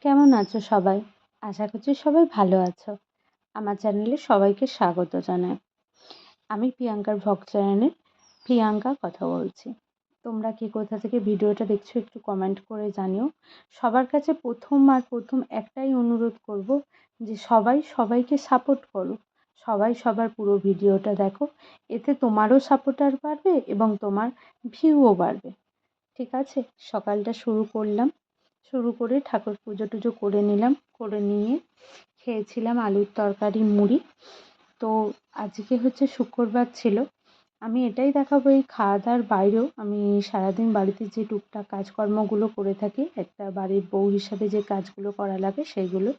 কেমন আছো সবাই? আশা করছি সবাই ভালো আছো। আমার চ্যানেলে সবাইকে স্বাগত জানাই। আমি প্রিয়াঙ্কার ভ্লগ চ্যানেলে প্রিয়াঙ্কা কথা বলছি। তোমরা কে কোথা থেকে ভিডিওটা দেখছো একটু কমেন্ট করে জানিও। সবার কাছে প্রথম একটাই অনুরোধ করব যে সবাই সবাইকে সাপোর্ট করো। সবাই সবার পুরো ভিডিওটা দেখো। এতে তোমারও সাপোর্টার বাড়বে এবং তোমার ভিউও বাড়বে। ঠিক আছে, সকালটা শুরু করলাম। শুরু করে ঠাকুর পুজো টুজো করে নিলাম, করে নিয়ে খেয়েছিলাম আলুর তরকারি মুড়ি। তো আজকে হচ্ছে শুক্রবার ছিল। আমি এটাই দেখাবো, এই খাওয়া দাওয়ার বাইরেও আমি সারাদিন বাড়িতে যে টুকটাক কাজকর্মগুলো করে থাকি, একটা বাড়ির বউ হিসাবে যে কাজগুলো করা লাগে সেইগুলো।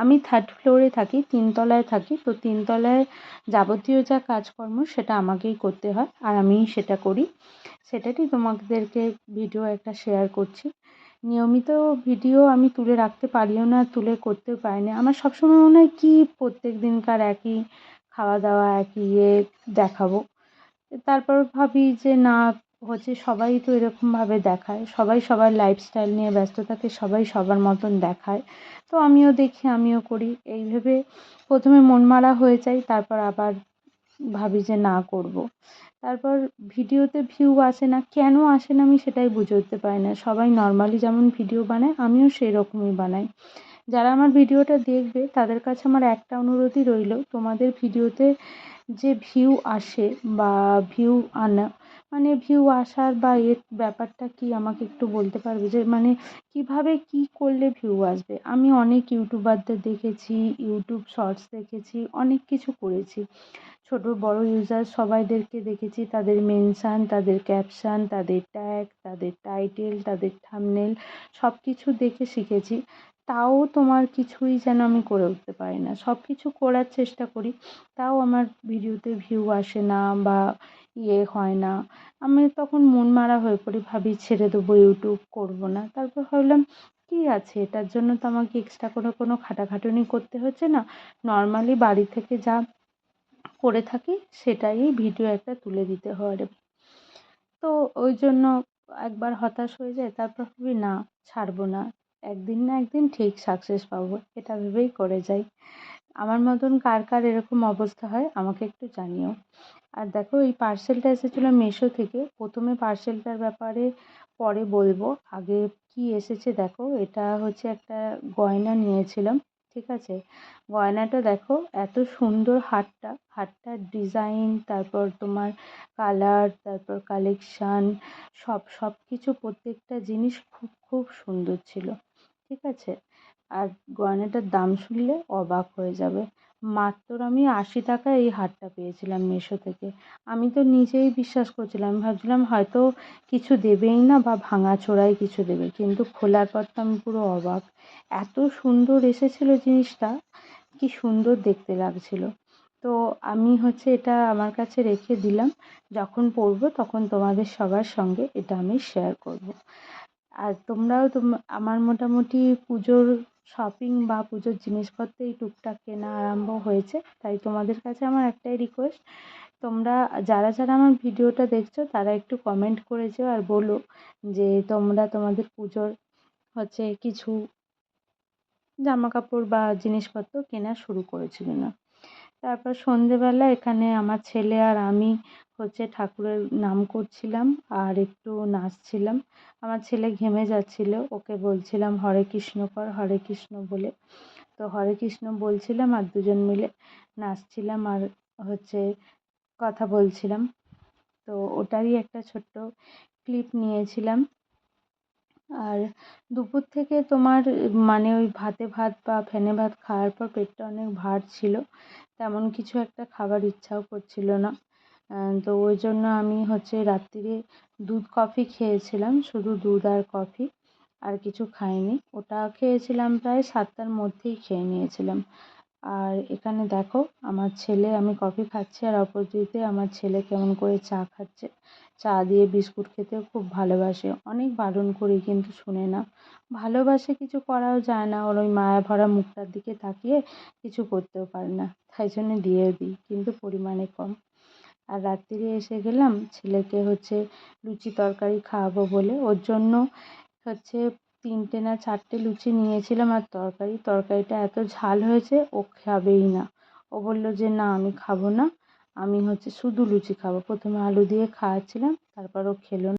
আমি থার্ড ফ্লোরে থাকি, তিনতলায় থাকি। তো তিনতলায় যাবতীয় যা কাজকর্ম সেটা আমাকেই করতে হয়, আর আমিই সেটা করি। সেটারই তোমাদেরকে ভিডিও একটা শেয়ার করছি। নিয়মিত ভিডিও আমি তুলে রাখতে পারিও না, তুলে করতেও পারি না। আমার সবসময় মনে হয় কী প্রত্যেক দিনকার একই খাওয়া দাওয়া, একই দেখাবো। তারপর ভাবি যে না, হচ্ছে সবাই তো এরকমভাবে দেখায়, সবাই সবার লাইফস্টাইল নিয়ে ব্যস্ত থাকে, সবাই সবার মতন দেখায়। তো আমিও দেখি, আমিও করি। এই ভেবে প্রথমে মন মারা হয়ে যাই, তারপর আবার ভাবি যে না, করব। তারপর ভিডিওতে ভিউ আসে না, কেন আসে না আমি সেটাই বুঝে উঠতে পারি না। সবাই নর্মালি যেমন ভিডিও বানায় আমিও সেই রকমই বানাই। যারা আমার ভিডিওটা দেখবে তাদের কাছে আমার একটা অনুরোধই রইল, তোমাদের ভিডিওতে যে ভিউ আসে বা ভিউ আনা, মানে ভিউ আসার বা এর ব্যাপারটা কি আমাকে একটু বলতে পারবে? যে মানে কীভাবে কী করলে ভিউ আসবে? আমি অনেক ইউটিউবারদের দেখেছি, ইউটিউব শর্টস দেখেছি, অনেক কিছু করেছি। ছোট বড় ইউজার সবাইদেরকে দেখেছি, তাদের মেনশান, তাদের ক্যাপশান, তাদের ট্যাগ, তাদের টাইটেল, তাদের থাম্বনেল সব কিছু দেখে শিখেছি। তাও তোমার কিছুই যেন আমি করে উঠতে পারি না। সব কিছু করার চেষ্টা করি, তাও আমার ভিডিওতে ভিউ আসে না বা হয় না। আমি তখন মন মারা হয়ে পড়ি, ভাবি ছেড়ে দেবো, ইউটিউব করব না। তারপর ভাবলাম কী আছে, এটার জন্য তো আমাকে এক্সট্রা করে কোনো খাটাখাটুনি করতে হচ্ছে না। নর্মালি বাড়ি থেকে যা করে থাকি সেটাই ভিডিও একটা তুলে দিতে হয়। তো ওই জন্য একবার হতাশ হয়ে যাই, তারপর ভাবি না, ছাড়বো না। একদিন না একদিন ঠিক সাকসেস পাবো, এটা ভেবেই করে যাই। আমার মতন কার কার এরকম অবস্থা হয় আমাকে একটু জানিও। আর দেখো, এই পার্সেলটা এসেছিলো মিশো থেকে। প্রথমে পার্সেলটার ব্যাপারে পরে বলবো, আগে কি এসেছে দেখো। এটা হচ্ছে একটা গয়না নিয়েছিলাম, ঠিক আছে। গয়নাটা দেখো, এত সুন্দর হারটা, হারটার ডিজাইন, তারপর তোমার কালার, তারপর কালেকশান, সব কিছু প্রত্যেকটা জিনিস খুব খুব সুন্দর ছিল, ঠিক আছে। আর গয়নাটার দাম শুনলে অবাক হয়ে যাবে। মাত্র আমি 80 টাকায় এই হারটা পেয়েছিলাম মিশো থেকে। আমি তো নিজেই বিশ্বাস করছিলাম, ভাবছিলাম হয়তো কিছু দেবেই না বা ভাঙাচোরাই কিছু দেবে, কিন্তু খোলার পর তো আমি পুরো অবাক। এত সুন্দর এসেছিলো জিনিসটা, কি সুন্দর দেখতে লাগছিল। তো আমি হচ্ছে এটা আমার কাছে রেখে দিলাম, যখন পরবো তখন তোমাদের সবার সঙ্গে এটা আমি শেয়ার করব। আর তোমরাও আমার মোটামুটি পুজোর শপিং বা পুজোর জিনিসপত্র এই টুকটাক কেনা আরম্ভ হয়েছে। তাই তোমাদের কাছে আমার একটাই রিকোয়েস্ট, তোমরা যারা যারা আমার ভিডিওটা দেখছো তারা একটু কমেন্ট করে যেও আর বলো যে তোমরা তোমাদের পুজোর হচ্ছে কিছু জামা কাপড় বা জিনিসপত্র কেনা শুরু করেছো কিনা। তারপর সন্ধেবেলা এখানে আমার ছেলে আর আমি হচ্ছে ঠাকুরের নাম করছিলাম আর একটু নাচছিলাম। আমার ছেলে ঘেমে যাচ্ছিল, ওকে বলছিলাম হরে কৃষ্ণ কর, হরে কৃষ্ণ বলে। তো হরে কৃষ্ণ বলছিলাম আর দুজন মিলে নাচছিলাম আর হচ্ছে কথা বলছিলাম। তো ওটারই একটা ছোট্ট ক্লিপ নিয়েছিলাম। আর দুপুর থেকে তোমার মানে ওই ভাতে ভাত বা ফেনে ভাত খাওয়ার পর পেটটা অনেক ভার ছিল, তেমন কিছু একটা খাবার ইচ্ছাও করছিল না। তো ওই জন্য আমি হচ্ছে রাত্রিরে দুধ কফি খেয়েছিলাম, শুধু দুধ আর কফি, আর কিছু খাইনি। ওটা খেয়েছিলাম প্রায় 7টার মধ্যেই খেয়ে নিয়েছিলাম। আর এখানে দেখো, আমার ছেলে, আমি কফি খাচ্ছি আর অপোজিটে আমার ছেলে কেমন করে চা খাচ্ছে। চা দিয়ে বিস্কুট খেতেও খুব ভালোবাসে, অনেক বারণ করি কিন্তু শুনে না। ভালোবাসে, কিছু করাও যায় না, ওর ওই মায়া ভরা মুখটার দিকে তাকিয়ে কিছু করতেও পারে না, তাই জন্য দিয়েও দিই, কিন্তু পরিমাণে কম। আর রাত্রিরে এসে গেলাম ছেলেকে হচ্ছে লুচি তরকারি খাওয়াবো বলে, ওর জন্য হচ্ছে 3টে না 4টে লুচি নিয়েছিলাম আর তরকারিটা এত ঝাল হয়েছে ও খাবেই না। ও বলল যে না আমি খাবো না, আমি শুধু লুচি খাবো। প্রথমে আলু দিয়ে খাওয়াচ্ছিলাম, তারপর ও খেলো না।